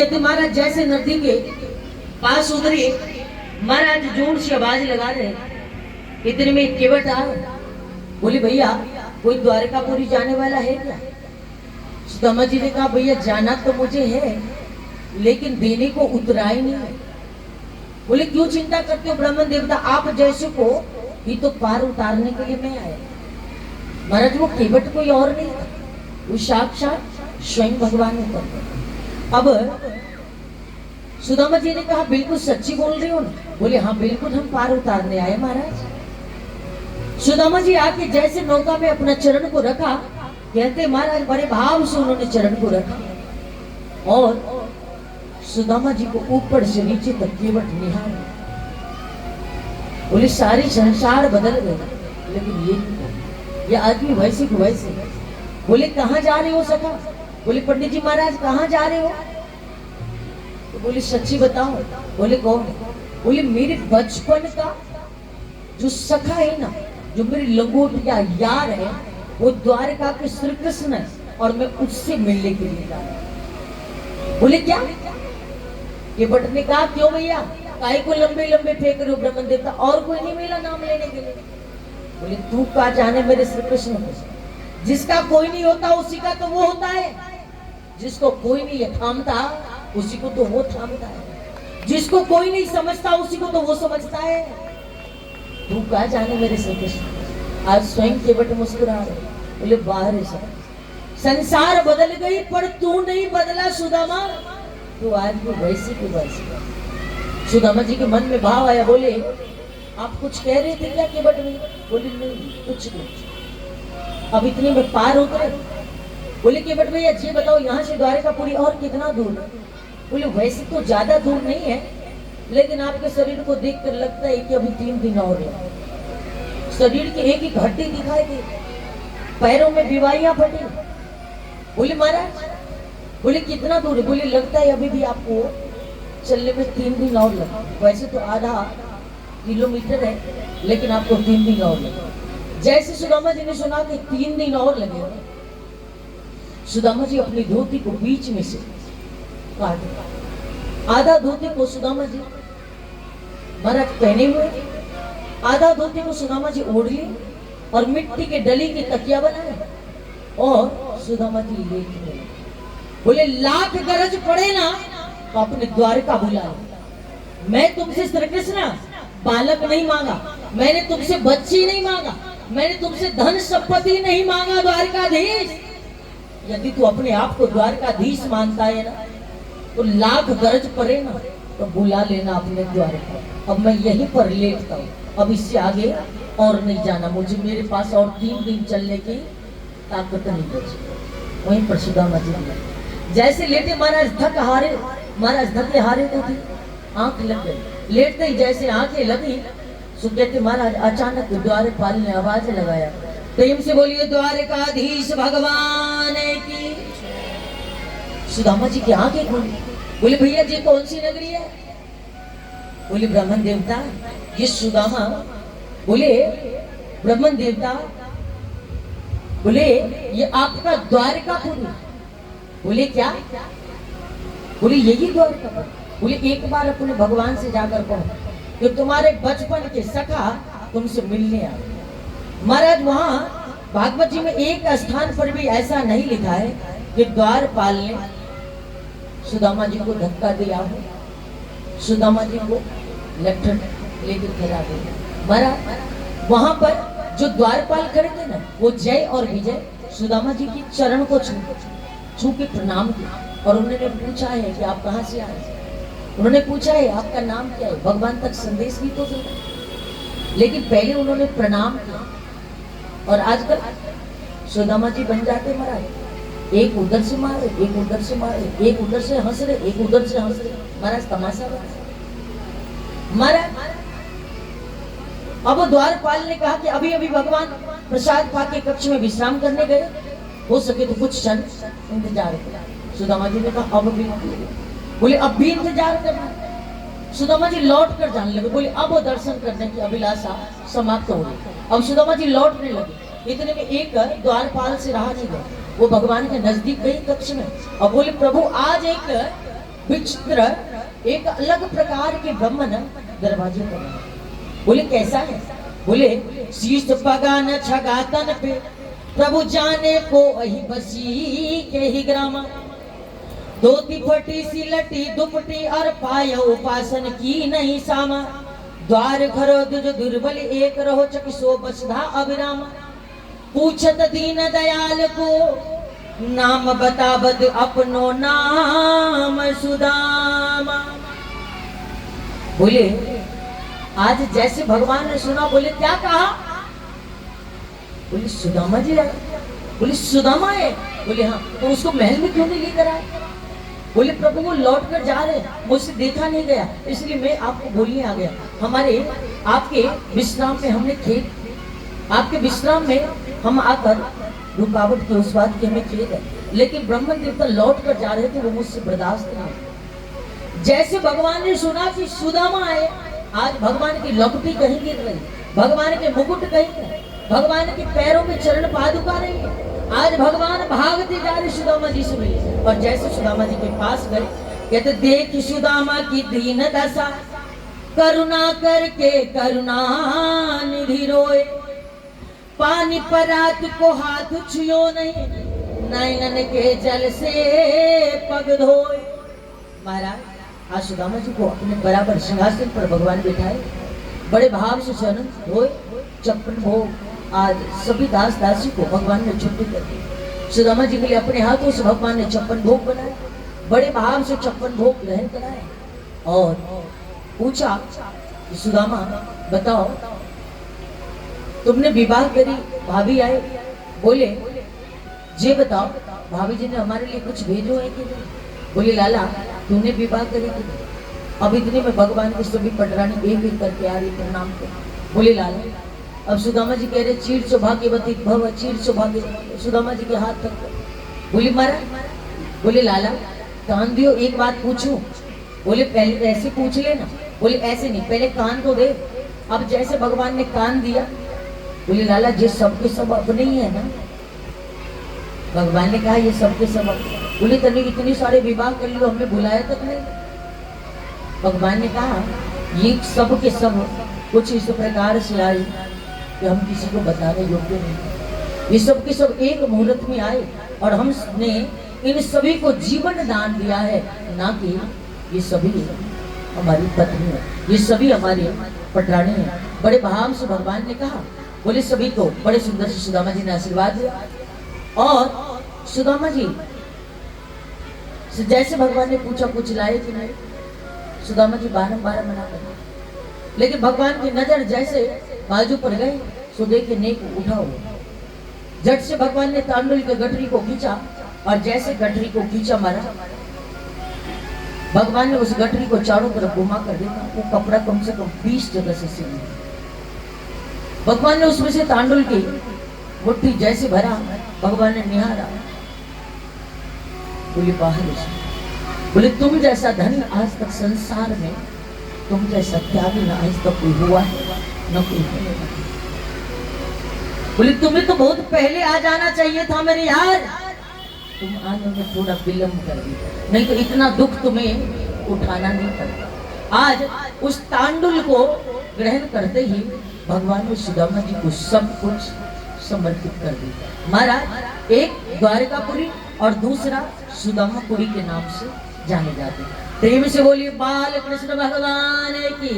महाराज जैसे नदी के पास उतरे, महाराज जोर से आवाज लगा रहे, इतने में केवट आ बोले भैया कोई द्वारकापुरी जाने वाला है क्या? सुदामा जी ने कहा भैया जाना तो मुझे है लेकिन देने को उतरा ही नहीं है। बोले क्यों चिंता करते हो ब्राह्मण देवता, आप जैसे को ही तो पार उतारने के लिए मैं आया। महाराज वो केवट कोई और नहीं था, वो साक्षात स्वयं भगवान ने। अब सुदामा जी ने कहा बिल्कुल सच्ची बोल रही हो ना? बोले हाँ बिल्कुल हम पार उतारने आए महाराज। सुदामा जी आके जैसे नौका में अपना चरण को रखा, कहते महाराज बड़े भाव से उन्होंने चरण को रखा और सुदामा जी को ऊपर से नीचे तक केवट निहार। बोले सारी संसार बदल गए लेकिन ये आदमी वैसे को वैसे। बोले कहाँ जा रहे हो सखा? बोले पंडित जी महाराज कहाँ जा रहे हो? तो बोले सच्ची बताओ। बोले कौन? बोले मेरे बचपन का जो सखा है ना, जो मेरी लंगोटिया यार है, वो द्वारका के श्री कृष्ण है और मैं उससे मिलने के लिए जा रहा हूं। बोले क्या? ये बट ने कहा क्यों भैया, काहे को लंबे लंबे फेंक रहे हो ब्राह्मण देवता, और कोई नहीं मिला नाम लेने के लिए? बोले तू कहा जाने मेरे श्री कृष्ण को, जिसका कोई नहीं होता उसी का तो वो होता है, जिसको कोई नहीं थामता उसी को तो वो थामता है, जिसको कोई नहीं समझता उसी को तो वो समझता है। तू कहा जाने मेरे श्री कृष्ण। आज स्वयं केवट मुस्कुरा रहे, बोले बाहर से संसार बदल गई पर तू नहीं बदला सुदामा, तू आज भी वैसी की वैसी। सुदामा जी के मन में भाव आया, बोले आप कुछ कह रहे थे क्या केवट में? बोले नहीं कुछ नहीं। अब इतने में पार उतरे। बोले केवट भैया जी बताओ यहाँ से द्वारकापुरी और कितना दूर है? बोले वैसे तो ज्यादा दूर नहीं है लेकिन आपके शरीर को देखकर लगता है कि अभी 3 दिन और है। शरीर की एक एक हड्डी दिखाई दे, पैरों में बीमारियां फटी। बोले महाराज, बोले कितना दूर है? बोले लगता है अभी भी आपको चलने में 3 दिन और लगे। वैसे तो आधा किलोमीटर है लेकिन आपको 3 दिन और लगे। जैसे सुदामा जी ने सुना कि 3 दिन और लगे, सुदामा जी अपनी धोती को बीच में से काट, आधा धोती को सुदामा जी महाराज पहने हुए, आधा धोती को सुदामा जी ओढ़ लिए और मिट्टी के डली की तकिया बनाए और सुदामा जी लेट गए। बोले लाख गरज पड़े ना तो अपने द्वारका बुलाए। मैं तुमसे श्री कृष्ण बालक नहीं मांगा, मैंने तुमसे बच्ची नहीं मांगा, मैंने तुमसे धन संपत्ति नहीं मांगा द्वारकाधीश। यदि तू अपने आप को द्वारकाधीश मानता है ना तो लाख गरज पड़े ना तो बुला लेना अपने द्वारका। अब मैं यहीं पर लेटता हूँ, अब इससे आगे और नहीं जाना मुझे, मेरे पास और 3 दिन चलने की ताकत नहीं बची। वहीं पर सुदामा जी जैसे लेटे, महाराज थक हारे, महाराज थके हारे तो थी, आंख लग गई। लेटते ही जैसे आंखें लगी, सुखदेव महाराज अचानक द्वारपाल ने आवाज लगाया, प्रेम से बोलिए द्वारकाधीश भगवान की। सुदामा जी की आंखें खुली। बोले भैया जी कौन सी नगरी है? बोले ब्राह्मण देवता ये सुदामा। बोले ब्राह्मण देवता, बोले ये आपका द्वारकापुरी। बोले क्या? बोले यही द्वारकापुरी। बोले एक बार अपने भगवान से जाकर कहो कि तुम्हारे बचपन के सखा तुमसे मिलने आए। महाराज वहां भागवत जी में एक स्थान पर भी ऐसा नहीं लिखा है कि द्वारपाल ने सुदामा जी को धक्का दिया हो, सुदामा जी को लठन लेकर गिरा दिया। महाराज वहां पर जो द्वारपाल खड़े थे ना, वो जय और विजय सुदामा जी की चरण को छू के प्रणाम किया और उन्होंने पूछा है कि आप कहाँ से आए? उन्होंने पूछा है आपका नाम क्या है? भगवान तक संदेश भी तो दिया, लेकिन पहले उन्होंने प्रणाम किया। और आजकल सुदामा जी बन जाते महाराज, एक उधर से मारे, एक उधर से मारे, एक उधर से हंस रहे, एक उधर से हंस रहे, महाराज तमाशा बना। महाराज अब द्वारपाल ने कहा कि अभी अभी भगवान प्रसाद पाके कक्ष में विश्राम करने गए, हो सके तो कुछ क्षण इंतजार करो। सुदामा जी ने कहा अब भी। बोले अब भी इंतजार करना? सुदामा जी लौट कर जाने लगे। बोले अब वो दर्शन करने की अभिलाषा समाप्त हो गई। अब सुदामा जी लौटने लगे। इतने में एक द्वारपाल से रहा नहीं गया, वो भगवान के नजदीक गई कक्ष में और बोले प्रभु आज एक विचित्र एक अलग प्रकार के ब्राह्मण दरवाजे पर आए। बोले कैसा है? बोले शीश पगान छगातन पे प्रभु जाने को वही बसी के ही ग्रामा, धोती फटी सी लटी दुपटी और पाय उपासन की नहीं सामा, द्वार घरो दुज दुर्बल एक रहो चक सो बसधा अभिरामा, पूछत दीन दयाल को नाम बताबद अपनो नाम सुदामा। बोले आज जैसे भगवान ने सुना, बोले क्या कहा? बोले सुदामा जी आए। बोले सुदामा है? बोले हाँ। तो उसको महल में क्यों नहीं लेकर आए? बोले प्रभु वो लौट कर जा रहे, मुझसे देखा नहीं गया, इसलिए मैं आपको बोलने आ गया। हमारे आपके विश्राम में हमने खेत, आपके विश्राम में हम आकर रुकावट की उस बात की हमें खेद है, लेकिन ब्रह्मन देवता लौट कर जा रहे थे, वो मुझसे बर्दाश्त नहीं। जैसे भगवान ने सुना कि सुदामा आए, आज भगवान की लपटी कहीं गिर रही, भगवान के मुकुट कहीं, भगवान के पैरों में चरण पादुका नहीं है। आज भगवान भागते जा रहे सुदामा जी से मिले, और जैसे सुदामा जी के पास गए, कहते देख सुदामा की दीन दशा, करुणा करके करुणा निधि रोए, पानी पर रात को हाथ छुयो नहीं, नैनन के जल से पग धोए। महाराज आज सुदामा जी को अपने बराबर सिंहासन पर भगवान बिठाए, बड़े भाव से चरण धोए, चप्पन भोग आज सभी दास दासी को भगवान ने छुट्टी कर दी। सुदामा जी के लिए अपने हाथों से भगवान ने छप्पन भोग बनाए, बड़े भाव से छप्पन भोग ग्रहण कराए, और पूछा कि सुदामा बताओ तुमने विवाह करी, भाभी आए, बोले जे बताओ भाभी जी ने हमारे लिए कुछ भेजो है कि नहीं? बोले लाला तूने विवाह करी कि नहीं? अब इतने में भगवान की सभी पटरानी एक एक करके आ रही प्रणाम को। बोले लाला, अब सुदामा जी कह रहे चीर सौभाग्यवती भव, चीर सौभाग्यवती, सुदामा जी के हाथ तक। बोले महाराज, बोले लाला कान दियो, एक बात पूछूं? बोले पहले ऐसे पूछ लेना। बोले ऐसे नहीं, पहले कान तो दे। अब जैसे भगवान ने कान दिया, बोले लाला ये सबके सब अपने ही है ना? भगवान ने कहा ये सबके सब। बोले तने इतनी सारे विवाह कर लियो, हमें बुलाया तक नहीं। भगवान ने कहा ये सब के सब कुछ इस प्रकार से आई कि हम किसी को बताने योग्य नहीं। ये सब के सब एक मुहूर्त में आए, और हमने इन सभी को जीवन दान दिया है, ना कि ये सभी हमारी पत्नी है, ये सभी हमारी पटरानी है। बड़े भाव से भगवान ने कहा। बोले सभी को बड़े सुंदर से सुदामा जी ने आशीर्वाद दिया, और सुदामा जी से जैसे भगवान ने पूछा कुछ लाए कि नहीं, सुदामा जी बारंबार मना कर, लेकिन भगवान की नजर जैसे बाजू पर गई, सो देखे नेक उठा हुआ। झट से भगवान ने तांडुल के गठरी को खींचा, और जैसे गठरी को खींचा मारा, भगवान ने उस गठरी को चारों तरफ घुमा कर देखा, वो कपड़ा कम से कम 20 जगह से सिला। भगवान ने उसमें से तांडुल की मुट्ठी जैसे भरा, भगवान ने निहारा, बोले बाहर उसे, बोले तुम जैसा धन आज तक संसार में, तुम जैसा त्यागी ना आज तक कोई हुआ है न कोई होगा। बोले तुम्हें तो बहुत पहले आ जाना चाहिए था मेरे यार, तुम आने में थोड़ा विलंब कर दिया, नहीं तो इतना दुख तुम्हें उठाना नहीं पड़ता। आज उस तांडुल को ग्रहण करते ही भगवान ने सुदामा जी को सब कुछ समर्पित कर दिया। महाराज एक द्वारकापुरी और दूसरा सुदामापुरी के नाम से जाने जाते। प्रेम से बोलिए बाल कृष्ण भगवान की।